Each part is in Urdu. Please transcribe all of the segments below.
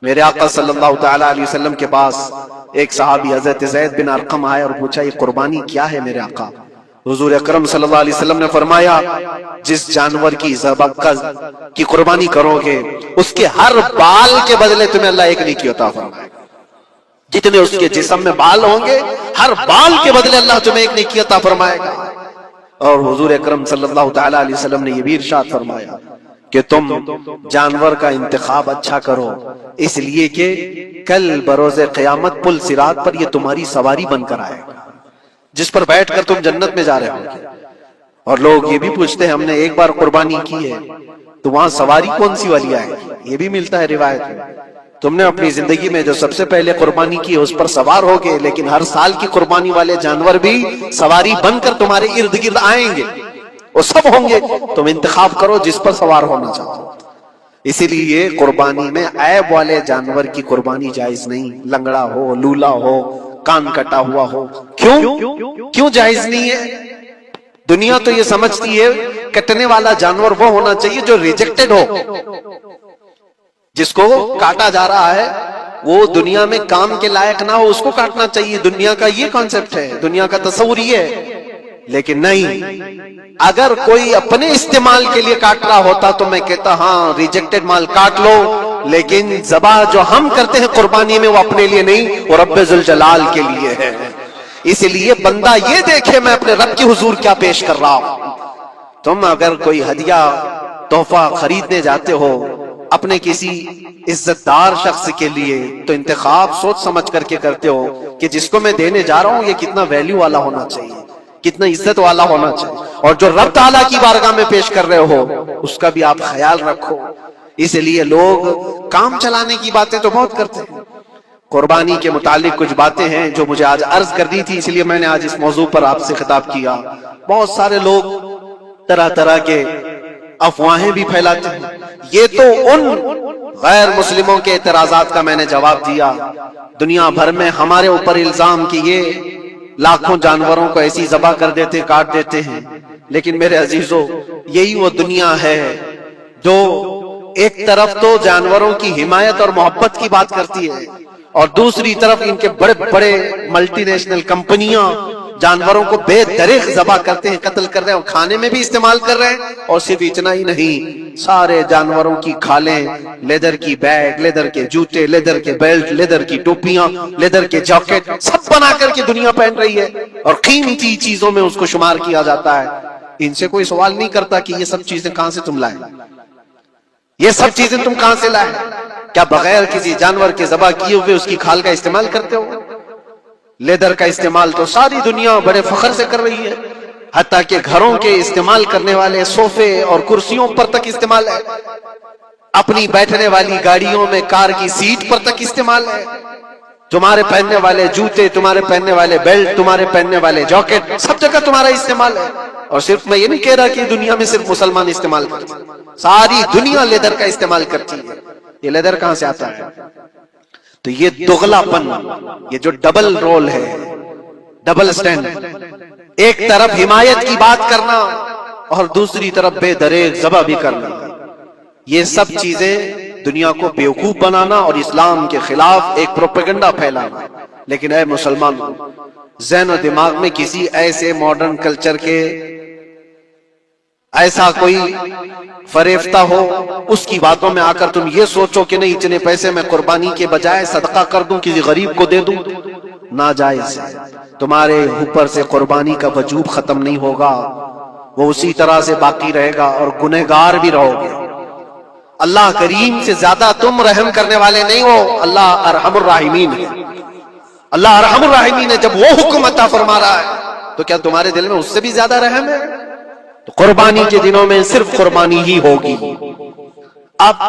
میرے آقا صلی اللہ تعالی علیہ وسلم کے پاس ایک صحابی حضرت زید بن ارقم آئے اور پوچھا یہ قربانی کیا ہے میرے آقا؟ حضور اکرم صلی اللہ علیہ وسلم نے فرمایا جس جانور کی کی قربانی کرو گے اس کے ہر بال کے بدلے تمہیں اللہ ایک نیکی عطا فرمائے گا. جتنے اس کے جسم میں بال ہوں گے ہر بال کے بدلے اللہ تمہیں ایک نیکی عطا فرمائے گا. اور حضور اکرم صلی اللہ تعالی علیہ وسلم نے یہ بھی ارشاد فرمایا کہ تم جانور کا انتخاب اچھا کرو اس لیے کہ کل بروز قیامت پل صراط پر یہ تمہاری سواری بن کر آئے گا جس پر بیٹھ کر تم جنت میں جا رہے ہو گے. اور لوگ یہ بھی پوچھتے ہیں ہم نے ایک بار قربانی کی ہے تو وہاں سواری کون سی والی آئے گی؟ یہ بھی ملتا ہے روایت میں. تم نے اپنی زندگی میں جو سب سے پہلے قربانی کی اس پر سوار ہو گئے لیکن ہر سال کی قربانی والے جانور بھی سواری بن کر تمہارے ارد گرد آئیں گے وہ سب ہوں گے. تم انتخاب کرو جس پر سوار ہونا چاہو. اسی لیے قربانی میں عیب والے جانور کی قربانی جائز نہیں. لنگڑا ہو لولا ہو کان کٹا ہوا ہو. کیوں جائز نہیں ہے؟ دنیا تو یہ سمجھتی ہے کٹنے والا جانور وہ ہونا چاہیے جو ریجیکٹڈ ہو. جس کو کاٹا جا رہا ہے وہ دنیا میں کام کے لائق نہ ہو اس کو کاٹنا چاہیے. دنیا کا یہ کانسیپٹ ہے, دنیا کا تصور یہ ہے. لیکن نہیں, اگر کوئی اپنے استعمال کے لیے کاٹ رہا ہوتا تو میں کہتا ہاں ریجیکٹڈ مال کاٹ لو, لیکن ذبح جو ہم کرتے ہیں قربانی میں وہ اپنے لیے نہیں, وہ رب ذوالجلال کے لیے ہے. اس لیے بندہ یہ دیکھے میں اپنے رب کی حضور کیا پیش کر رہا ہوں. تم اگر کوئی ہدیہ تحفہ خریدنے جاتے ہو اپنے کسی عزت دار شخص کے لیے تو انتخاب سوچ سمجھ کر کے کرتے ہو کہ جس کو میں دینے جا رہا ہوں یہ کتنا ویلیو والا ہونا چاہیے, کتنا عزت والا ہونا چاہیے, اور جو رب تعالیٰ کی بارگاہ میں پیش کر رہے ہو اس کا بھی آپ خیال رکھو. اس لیے لوگ کام چلانے کی باتیں تو بہت کرتے ہیں. قربانی کے متعلق کچھ باتیں ہیں جو مجھے آج عرض کرنی تھی, اس لیے میں نے آج اس موضوع پر آپ سے خطاب کیا. بہت سارے لوگ طرح طرح کے افواہیں بھی پھیلاتے ہیں. یہ تو ان غیر مسلموں کے اعتراضات کا میں نے جواب دیا. دنیا بھر میں ہمارے اوپر الزام کہ یہ لاکھوں جانوروں کو ایسی ذبح کر دیتے کاٹ دیتے ہیں. لیکن میرے عزیزو یہی وہ دنیا ہے جو ایک طرف تو جانوروں کی حمایت اور محبت کی بات کرتی ہے اور دوسری طرف ان کے بڑے بڑے ملٹی نیشنل کمپنیاں جانوروں کو بے دریغ ذبح کرتے ہیں, قتل کر رہے ہیں اور کھانے میں بھی استعمال کر رہے ہیں. اور صرف اتنا ہی نہیں, سارے جانوروں کی کھالیں, لیدر کی بیگ, لیدر کے جوتے, لیدر کے بیلٹ, لیدر کی ٹوپیاں, لیدر کے جاکٹ سب بنا کر کے دنیا پہن رہی ہے اور قیمتی چیزوں میں اس کو شمار کیا جاتا ہے. ان سے کوئی سوال نہیں کرتا کہ یہ سب چیزیں کہاں سے تم لائے, یہ سب چیزیں تم کہاں سے لائے. کیا بغیر کسی جانور کے ذبح کیے ہوئے اس کی کھال کا استعمال کرتے ہو؟ لیدر کا استعمال تو ساری دنیا بڑے فخر سے کر رہی ہے, حتیٰ کہ گھروں کے استعمال کرنے والے صوفے اور کرسیوں پر تک استعمال ہے, اپنی بیٹھنے والی گاڑیوں میں کار کی سیٹ پر تک استعمال ہے. تمہارے پہننے والے جوتے, تمہارے پہننے والے بیلٹ, تمہارے پہننے والے جاکٹ سب جگہ تمہارا استعمال ہے. اور صرف میں یہ نہیں کہہ رہا کہ دنیا میں صرف مسلمان استعمال کرتے ہیں, ساری دنیا لیدر کا استعمال کرتی ہے. یہ لیدر کہاں سے آتا ہے؟ تو یہ دغلا پن, یہ جو ڈبل رول ہے, ڈبل سٹینڈ, ایک طرف حمایت کی بات کرنا اور دوسری طرف بے دریغ ذبح بھی کرنا, یہ سب چیزیں دنیا کو بیوقوف بنانا اور اسلام کے خلاف ایک پروپیگنڈا پھیلانا. لیکن اے مسلمان, ذہن و دماغ میں کسی ایسے ماڈرن کلچر کے ایسا کوئی فریفتہ ہو اس کی باتوں میں آ کر تم یہ سوچو کہ نہیں اتنے پیسے میں قربانی کے بجائے صدقہ کر دوں, کسی غریب کو دے دوں, ناجائز ہے. تمہارے اوپر سے قربانی کا وجوب ختم نہیں ہوگا, وہ اسی طرح سے باقی رہے گا اور گنہگار بھی رہو گے. اللہ کریم سے زیادہ تم رحم کرنے والے نہیں ہو, اللہ ارحم الراحمین ہے. اللہ ارحم الراحمین ہے. جب وہ حکم عطا فرما رہا ہے تو کیا تمہارے دل میں اس سے بھی زیادہ رحم ہے؟ تو قربانی کے دنوں میں صرف قربانی ہی ہوگی. اب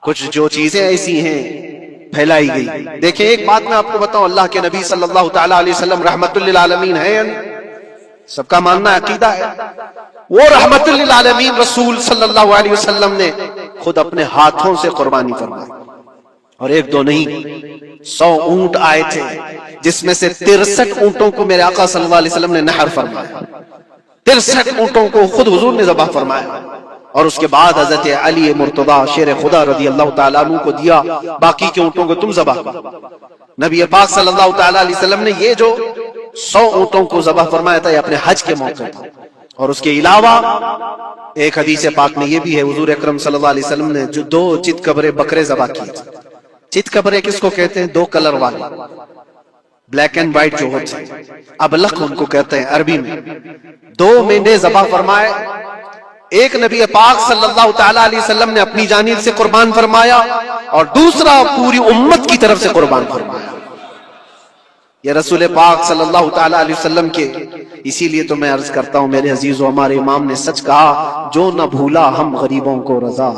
کچھ جو چیزیں ایسی ہیں پھیلائی گئی. دیکھیں ایک بات میں آپ کو بتاؤں, اللہ کے نبی صلی اللہ تعالی علیہ وسلم رحمت للعالمین ہے, سب کا ماننا عقیدہ ہے. وہ رحمت للعالمین رسول صلی اللہ علیہ وسلم نے خود اپنے ہاتھوں سے قربانی فرمائی, اور ایک دو نہیں 100 اونٹ آئے تھے جس میں سے 63 اونٹوں کو میرے آقا صلی اللہ علیہ وسلم نے نحر فرمایا. 63 اونٹوں کو خود حضور نے ذبح فرمایا. اور اس کے بعد حضرت علی مرتضی شیر خدا رضی اللہ تعالیٰ عنہ کو دیا، باقی کے اونٹوں کو تم ذبح کرو۔ نبی پاک صلی اللہ تعالیٰ علیہ وسلم نے یہ جو 100 اونٹوں کو ذبح فرمایا تھا یہ اپنے حج کے موقع پر، اور اس کے علاوہ ایک حدیث پاک میں یہ بھی ہے حضور اکرم صلی اللہ علیہ وسلم نے جو 2 چت قبرے بکرے ذبح کیے تھے۔ چت قبرے کس کو کہتے ہیں؟ 2 کلر والے، بلیک اینڈ وائٹ جو ہوتے ہیں، ابلق ان کو کہتے ہیں عربی میں۔ 2 مینڈے ذبح فرمائے، ایک نبی پاک صلی اللہ تعالیٰ علیہ وسلم نے اپنی جانب سے قربان فرمایا اور دوسرا پوری امت کی طرف سے قربان فرمایا۔ یہ رسول پاک صلی اللہ تعالیٰ علیہ وسلم کے، اسی لیے تو میں عرض کرتا ہوں میرے عزیزو، ہمارے امام نے سچ کہا، جو نہ بھولا ہم غریبوں کو رضا،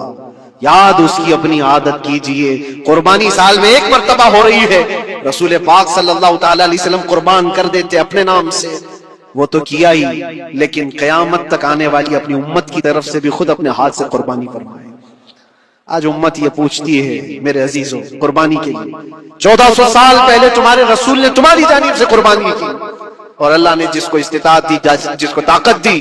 یاد اس کی اپنی عادت کیجئے۔ قربانی سال میں 1 مرتبہ ہو رہی ہے، رسول پاک صلی اللہ تعالیٰ علیہ وسلم قربان کر دیتے اپنے نام سے، وہ تو کیا ہی، لیکن قیامت تک آنے والی اپنی امت کی طرف سے بھی خود اپنے ہاتھ سے قربانی فرمائے۔ آج امت یہ پوچھتی ہے میرے عزیزوں قربانی کے لیے، 1400 سال پہلے تمہارے رسول نے تمہاری جانب سے قربانی کی، اور اللہ نے جس کو استطاعت دی، جس کو طاقت دی،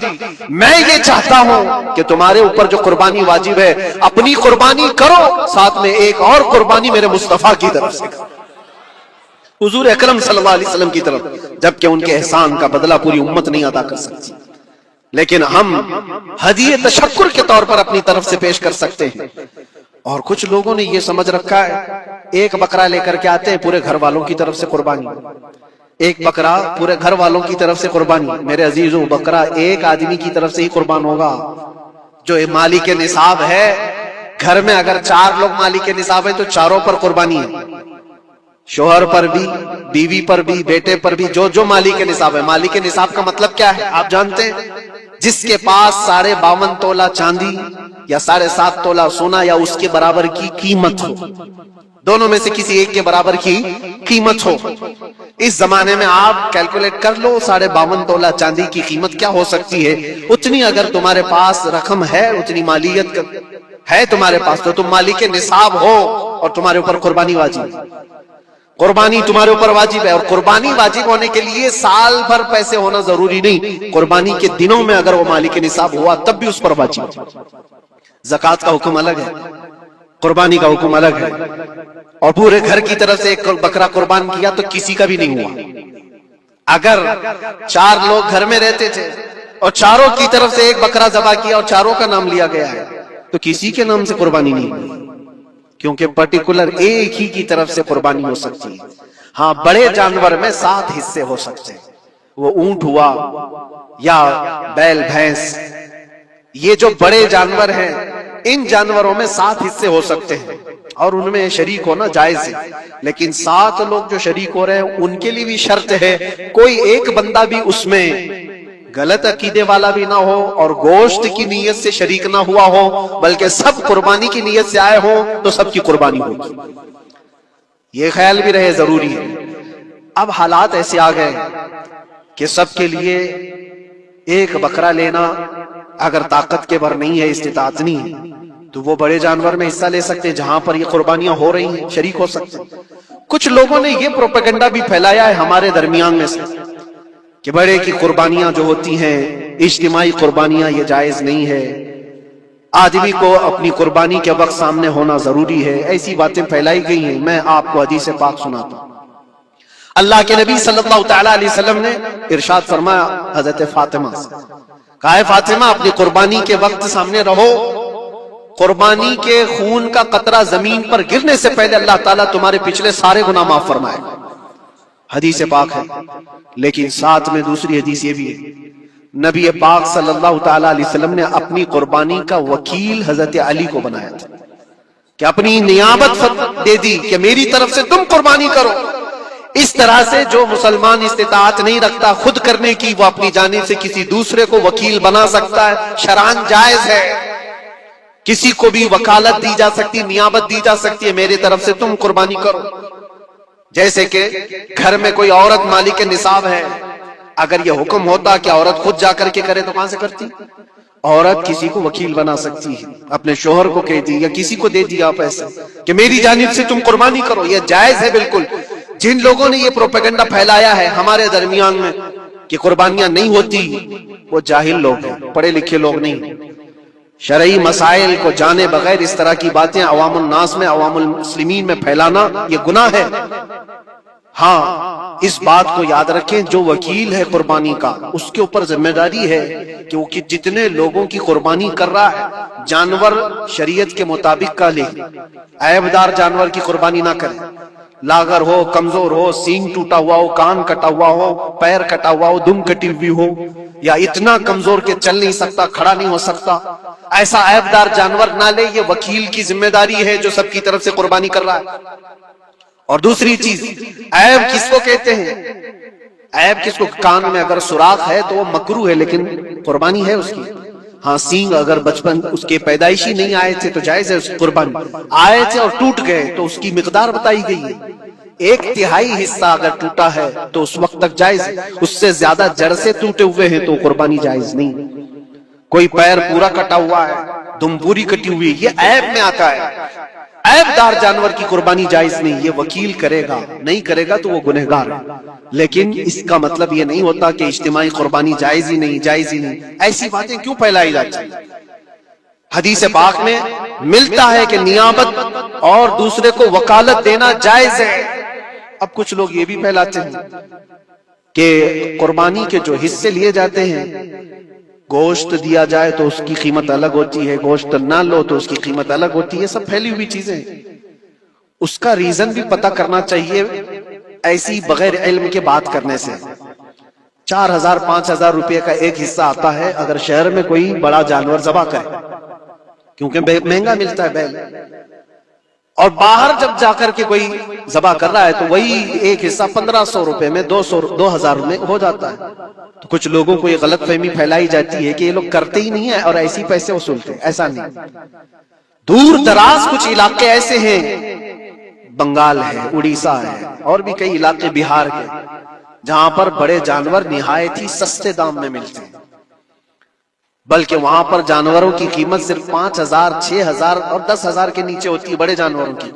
میں یہ چاہتا ہوں کہ تمہارے اوپر جو قربانی واجب ہے اپنی قربانی کرو، ساتھ میں ایک اور قربانی میرے مصطفیٰ کی طرف سے کرو، حضور اکرم صلی اللہ علیہ وسلم کی طرف، جبکہ ان کے احسان کا بدلہ پوری امت نہیں ادا کر سکتی، لیکن ہم ہدیہ تشکر کے طور پر اپنی طرف سے پیش کر سکتے ہیں۔ اور کچھ لوگوں نے یہ سمجھ رکھا ہے، ایک بکرا لے کر کے آتے ہیں پورے گھر والوں کی طرف سے قربانی، ایک بکرا پورے گھر والوں کی طرف سے قربانی۔ میرے عزیزو، بکرا ایک آدمی کی طرف سے ہی قربان ہوگا جو مالک نصاب ہے۔ گھر میں اگر 4 لوگ مالک نصاب ہیں تو چاروں پر قربانی ہے، شوہر پر بھی، بیوی پر بھی، بیٹے پر بھی، جو مالک نصاب ہے۔ مالک نصاب کا مطلب کیا ہے آپ جانتے ہیں؟ جس کے پاس 52.5 تولہ چاندی یا 7.5 تولہ سونا یا اس کے برابر کی قیمت ہو، دونوں میں سے کسی ایک کے برابر کی قیمت ہو۔ اس زمانے میں آپ کیلکولیٹ کر لو 52.5 تولہ چاندی کی قیمت کیا ہو سکتی ہے، اتنی اگر تمہارے پاس رقم ہے، اتنی مالیت ہے تمہارے پاس، تو تم مالک نصاب ہو اور تمہارے اوپر قربانی واجب ہے، قربانی تمہارے اوپر واجب ہے۔ اور قربانی واجب ہونے کے لیے سال بھر پیسے ہونا ضروری نہیں، قربانی کے دنوں میں اگر وہ مالک نصاب ہوا تب بھی اس پر واجب ہے۔ زکوٰۃ کا حکم الگ ہے، قربانی کا حکم الگ ہے۔ اور پورے گھر کی طرف سے ایک بکرا قربان کیا تو کسی کا بھی نہیں ہوا۔ اگر 4 لوگ گھر میں رہتے تھے اور چاروں کی طرف سے ایک بکرا ذبح کیا اور چاروں کا نام لیا گیا ہے تو کسی کے نام سے قربانی نہیں ہوئی، کیونکہ پرٹیکولر ایک ہی کی طرف سے قربانی ہو سکتی ہے۔ ہاں، بڑے جانور میں 7 حصے ہو سکتے ہیں، وہ اونٹ ہوا یا بیل بھینس، یہ جو بڑے جانور ہیں ان جانوروں میں 7 حصے ہو سکتے ہیں اور ان میں شریک ہونا جائز ہے، لیکن 7 لوگ جو شریک ہو رہے ہیں ان کے لیے بھی شرط ہے کوئی ایک بندہ بھی اس میں غلط عقیدے والا بھی نہ ہو اور گوشت کی نیت سے شریک نہ ہوا ہو، بلکہ سب قربانی کی نیت سے آئے ہوں تو سب کی قربانی ہوگی۔ یہ خیال بھی رہے ضروری ہے۔ اب حالات ایسے آ گئے کہ سب کے لیے ایک بکرا لینا اگر طاقت کے بر نہیں ہے، استطاعت نہیں ہے، تو وہ بڑے جانور میں حصہ لے سکتے ہیں جہاں پر یہ قربانیاں ہو رہی ہیں، شریک ہو سکتے ہیں۔ کچھ لوگوں نے یہ پروپیگنڈا بھی پھیلایا ہے ہمارے درمیان میں سے کہ بڑے کی قربانیاں جو ہوتی ہیں اجتماعی قربانیاں، یہ جائز نہیں ہے، آدمی کو اپنی قربانی کے وقت سامنے ہونا ضروری ہے۔ ایسی باتیں پھیلائی گئی ہیں۔ میں آپ کو حدیث پاک سناتا ہوں۔ اللہ کے نبی صلی اللہ تعالیٰ علیہ وسلم نے ارشاد فرمایا حضرت فاطمہ سے، کہا ہے فاطمہ اپنی قربانی کے وقت سامنے رہو، قربانی کے خون کا قطرہ زمین پر گرنے سے پہلے اللہ تعالیٰ تمہارے پچھلے سارے گناہ معاف فرمائے گا۔ حدیث پاک ہے، لیکن ساتھ میں دوسری حدیث یہ بھی ہے، نبی پاک صلی اللہ تعالیٰ علیہ وسلم نے اپنی قربانی کا وکیل حضرت علی کو بنایا تھا کہ اپنی نیابت دے دی کہ میری طرف سے تم قربانی کرو۔ اس طرح سے جو مسلمان استطاعت نہیں رکھتا خود کرنے کی، وہ اپنی جانب سے کسی دوسرے کو وکیل بنا سکتا ہے، شرعاً جائز ہے، کسی کو بھی وکالت دی جا سکتی، نیابت دی جا سکتی ہے، میری طرف سے تم قربانی کرو۔ جیسے کہ گھر میں کوئی عورت مالک نصاب ہے، اگر یہ حکم ہوتا کہ عورت خود جا کر کے کرے تو کہاں سے کرتی؟ عورت کسی کو وکیل بنا سکتی ہے، اپنے شوہر کو کہہ دی یا کسی کو دے دیا پیسے کہ میری جانب سے تم قربانی کرو، یہ جائز ہے بالکل۔ جن لوگوں نے یہ پروپیگنڈا پھیلایا ہے ہمارے درمیان میں کہ قربانیاں نہیں ہوتی، وہ جاہل لوگ ہیں، پڑھے لکھے لوگ نہیں۔ شرعی مسائل کو جانے بغیر اس طرح کی باتیں عوام الناس میں، عوام المسلمین میں پھیلانا یہ گناہ ہے۔ ہاں اس بات کو یاد رکھیں، جو وکیل ہے قربانی کا اس کے اوپر ذمہ داری ہے کہ وہ جتنے لوگوں کی قربانی کر رہا ہے جانور شریعت کے مطابق کا لے، عیب دار جانور کی قربانی نہ کرے، لاغر ہو، کمزور ہو، سینگ ٹوٹا ہوا ہو، کان کٹا ہوا ہو، پیر کٹا ہوا ہو، دم کٹی ہوئی ہو، یا اتنا کمزور کہ چل نہیں سکتا، کھڑا نہیں ہو سکتا، ایسا عیب دار جانور نہ لے۔ یہ وکیل کی ذمہ داری ہے جو سب کی طرف سے قربانی کر رہا ہے۔ اور دوسری چیز، عیب کس کو کہتے ہیں؟ عیب کس کو؟ کان میں اگر سوراخ ہے تو وہ مکروہ ہے لیکن قربانی ہے اس کی۔ ہاں سینگ اگر بچپن اس کے پیدائشی نہیں آئے تھے تو جائز ہے اس کی قربانی، آئے تھے اور ٹوٹ گئے تو اس کی مقدار بتائی گئی ہے، 1/3 حصہ اگر ٹوٹا ہے تو اس وقت تک جائز ہے، اس سے زیادہ جڑ سے ٹوٹے ہوئے ہیں تو قربانی جائز نہیں۔ کوئی پیر پورا کٹا ہوا ہے، دم پوری کٹی ہوئی، یہ عیب میں آتا ہے، عیب دار جانور کی قربانی جائز نہیں، یہ وکیل کرے گا، نہیں کرے گا تو وہ گنہگار ہے۔ لیکن اس کا مطلب یہ نہیں ہوتا کہ اجتماعی قربانی جائز ہی نہیں، جائز ہی نہیں، ایسی باتیں کیوں پھیلائی جاتی ہیں؟ حدیث پاک میں ملتا ہے کہ نیابت اور دوسرے کو وکالت دینا جائز ہے۔ اب کچھ لوگ یہ بھی پھیلاتے ہیں کہ قربانی کے جو حصے لیے جاتے ہیں، گوشت دیا جائے تو اس کی قیمت الگ ہوتی ہے، گوشت نہ لو تو اس کی قیمت الگ ہوتی ہے، سب پھیلی ہوئی چیزیں ہیں۔ اس کا ریزن بھی پتہ کرنا چاہیے، ایسی بغیر علم کے بات کرنے سے۔ 4000 5000 روپے کا ایک حصہ آتا ہے اگر شہر میں کوئی بڑا جانور ذبح کرے، کیونکہ مہنگا ملتا ہے بیل، اور باہر جب جا کر کے کوئی ذبح کر رہا ہے تو وہی ایک حصہ 1500 روپے میں 2000 میں ہو جاتا ہے۔ تو کچھ لوگوں کو یہ غلط فہمی پھیلائی جاتی ہے کہ یہ لوگ کرتے ہی نہیں ہیں اور ایسے پیسے وصولتے ہیں، ایسا نہیں۔ دور دراز کچھ علاقے ایسے ہیں، بنگال ہے، اڑیسہ ہے، اور بھی کئی علاقے بہار کے، جہاں پر بڑے جانور نہایت ہی سستے دام میں ملتے ہیں، بلکہ وہاں پر جانوروں کی قیمت صرف 5000 6000 اور 10000 کے نیچے ہوتی ہے، بڑے جانوروں کی۔